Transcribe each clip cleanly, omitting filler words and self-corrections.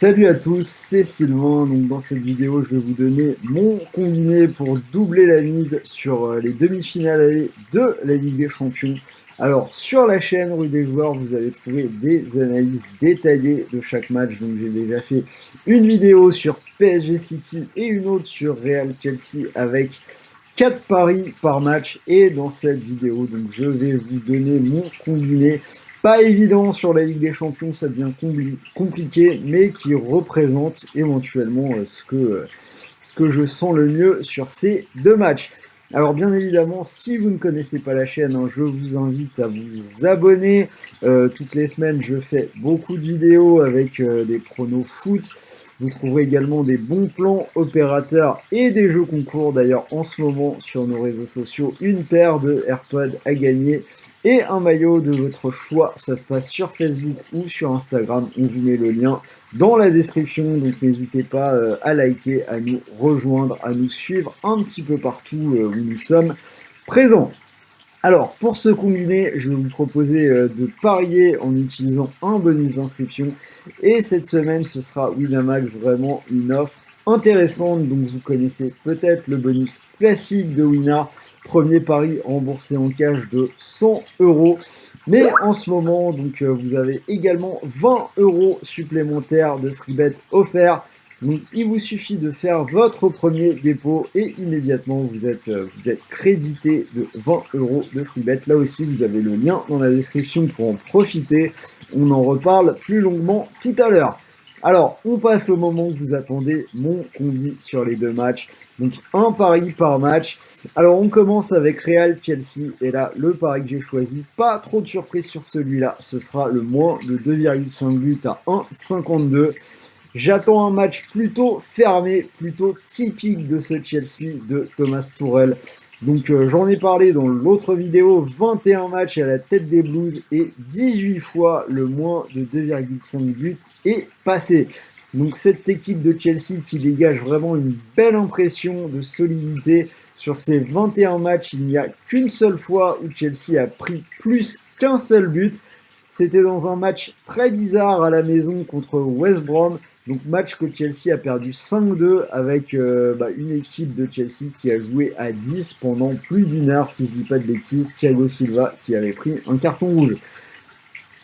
Salut à tous, c'est Sylvain. Donc dans cette vidéo, je vais vous donner mon combiné pour doubler la mise sur les demi-finales aller de la Ligue des Champions. Alors sur la chaîne Rue des Joueurs, vous allez trouver des analyses détaillées de chaque match. Donc j'ai déjà fait une vidéo sur PSG City et une autre sur Real Chelsea avec 4 paris par match. Et dans cette vidéo, donc je vais vous donner mon combiné. Pas évident sur la Ligue des Champions, ça devient compliqué, mais qui représente éventuellement ce que je sens le mieux sur ces deux matchs. Alors bien évidemment, si vous ne connaissez pas la chaîne, hein, je vous invite à vous abonner. Toutes les semaines, je fais beaucoup de vidéos avec des pronos foot. Vous trouverez également des bons plans opérateurs et des jeux concours. D'ailleurs, en ce moment, sur nos réseaux sociaux, une paire de AirPods à gagner et un maillot de votre choix. Ça se passe sur Facebook ou sur Instagram. On vous met le lien dans la description. Donc n'hésitez pas à liker, à nous rejoindre, à nous suivre un petit peu partout où nous sommes présents. Alors, pour ce combiné, je vais vous proposer de parier en utilisant un bonus d'inscription. Et cette semaine, ce sera Winamax, vraiment une offre intéressante. Donc, vous connaissez peut-être le bonus classique de Winner. Premier pari remboursé en cash de 100 euros. Mais en ce moment, donc, vous avez également 20 euros supplémentaires de freebet offerts. Donc, il vous suffit de faire votre premier dépôt et immédiatement, vous êtes crédité de 20 euros de freebet. Là aussi, vous avez le lien dans la description pour en profiter. On en reparle plus longuement tout à l'heure. Alors, on passe au moment que vous attendez, mon combi sur les deux matchs. Donc, un pari par match. Alors, on commence avec Real Chelsea. Et là, le pari que j'ai choisi, pas trop de surprise sur celui-là. Ce sera le moins de 2,5 buts à 1,52. J'attends un match plutôt fermé, plutôt typique de ce Chelsea de Thomas Tuchel. Donc j'en ai parlé dans l'autre vidéo, 21 matchs à la tête des Blues et 18 fois le moins de 2,5 buts est passé. Donc cette équipe de Chelsea qui dégage vraiment une belle impression de solidité. Sur ces 21 matchs, il n'y a qu'une seule fois où Chelsea a pris plus qu'un seul but. C'était dans un match très bizarre à la maison contre West Brom. Donc match que Chelsea a perdu 5-2 avec une équipe de Chelsea qui a joué à 10 pendant plus d'une heure, si je ne dis pas de bêtises. Thiago Silva qui avait pris un carton rouge.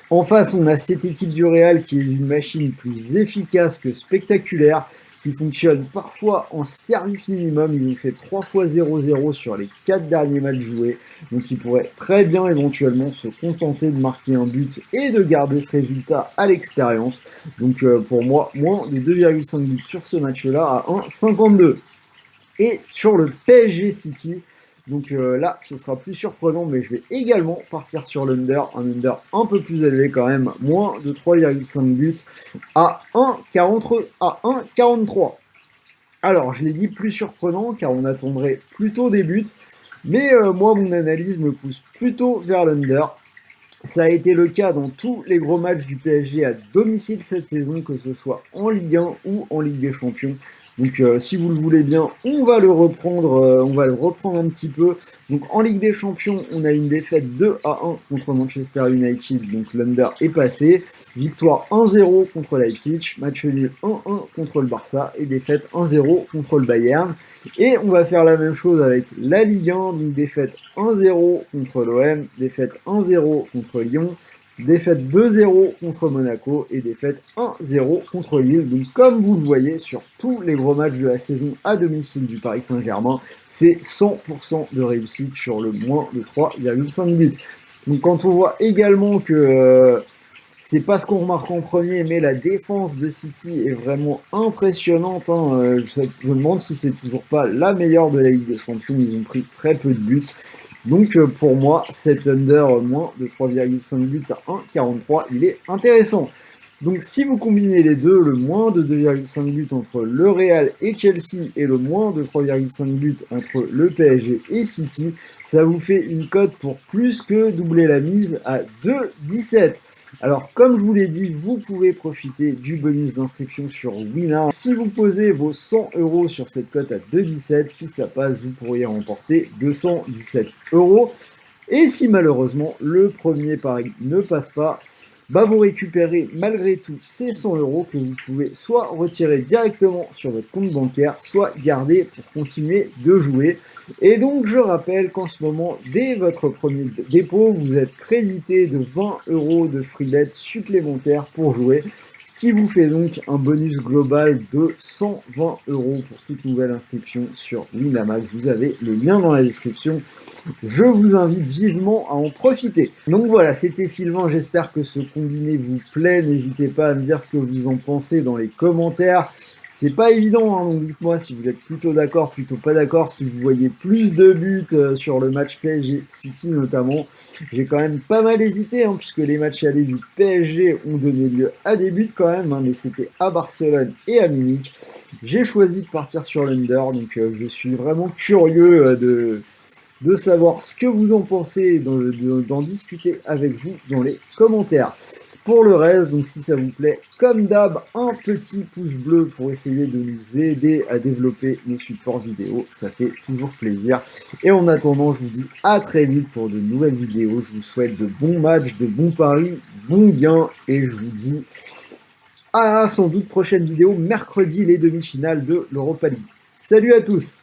En face, on a cette équipe du Real qui est une machine plus efficace que spectaculaire, qui fonctionne parfois en service minimum. Ils ont fait 3 fois 0-0 sur les 4 derniers matchs joués. Donc ils pourraient très bien éventuellement se contenter de marquer un but et de garder ce résultat à l'expérience. Donc pour moi, moins de 2,5 buts sur ce match-là à 1,52. Et sur le PSG City, donc là, ce sera plus surprenant, mais je vais également partir sur l'under, un under un peu plus élevé quand même, moins de 3,5 buts à 1,43. Alors, je l'ai dit plus surprenant, car on attendrait plutôt des buts, mais moi, mon analyse me pousse plutôt vers l'under. Ça a été le cas dans tous les gros matchs du PSG à domicile cette saison, que ce soit en Ligue 1 ou en Ligue des Champions. Donc si vous le voulez bien, on va le reprendre un petit peu. Donc en Ligue des Champions, on a une défaite 2-1 contre Manchester United, donc l'under est passé. Victoire 1-0 contre Leipzig, match nul 1-1 contre le Barça et défaite 1-0 contre le Bayern. Et on va faire la même chose avec la Ligue 1, donc défaite 1-0 contre l'OM, défaite 1-0 contre Lyon, défaite 2-0 contre Monaco et défaite 1-0 contre Lille. Donc comme vous le voyez sur tous les gros matchs de la saison à domicile du Paris Saint-Germain, c'est 100% de réussite sur le moins de 3,5 buts. Donc quand on voit également que c'est pas ce qu'on remarque en premier, mais la défense de City est vraiment impressionnante. Je me demande si c'est toujours pas la meilleure de la Ligue des Champions. Ils ont pris très peu de buts. Donc pour moi, cet under moins de 3,5 buts à 1,43, il est intéressant. Donc si vous combinez les deux, le moins de 2,5 buts entre le Real et Chelsea et le moins de 3,5 buts entre le PSG et City, ça vous fait une cote pour plus que doubler la mise à 2,17. Alors, comme je vous l'ai dit, vous pouvez profiter du bonus d'inscription sur Winner. Si vous posez vos 100 euros sur cette cote à 2,17, si ça passe, vous pourriez remporter 217 euros. Et si malheureusement le premier pari ne passe pas, bah vous récupérez malgré tout ces 100 € que vous pouvez soit retirer directement sur votre compte bancaire, soit garder pour continuer de jouer. Et donc je rappelle qu'en ce moment, dès votre premier dépôt, vous êtes crédité de 20 € de free bet supplémentaires pour jouer, ce qui vous fait donc un bonus global de 120 € pour toute nouvelle inscription sur Winamax. Vous avez le lien dans la description. Je vous invite vivement à en profiter. Donc voilà, c'était Sylvain, j'espère que ce combiné vous plaît. N'hésitez pas à me dire ce que vous en pensez dans les commentaires. C'est pas évident, hein, donc dites-moi si vous êtes plutôt d'accord, plutôt pas d'accord, si vous voyez plus de buts sur le match PSG City notamment. J'ai quand même pas mal hésité, hein, puisque les matchs allés du PSG ont donné lieu à des buts quand même, hein, mais c'était à Barcelone et à Munich. J'ai choisi de partir sur l'under, donc je suis vraiment curieux de savoir ce que vous en pensez, d'en discuter avec vous dans les commentaires. Pour le reste, donc si ça vous plaît, comme d'hab, un petit pouce bleu pour essayer de nous aider à développer nos supports vidéo, ça fait toujours plaisir. Et en attendant, je vous dis à très vite pour de nouvelles vidéos. Je vous souhaite de bons matchs, de bons paris, bons gains, et je vous dis à sans doute prochaine vidéo mercredi, les demi-finales de l'Europa League. Salut à tous!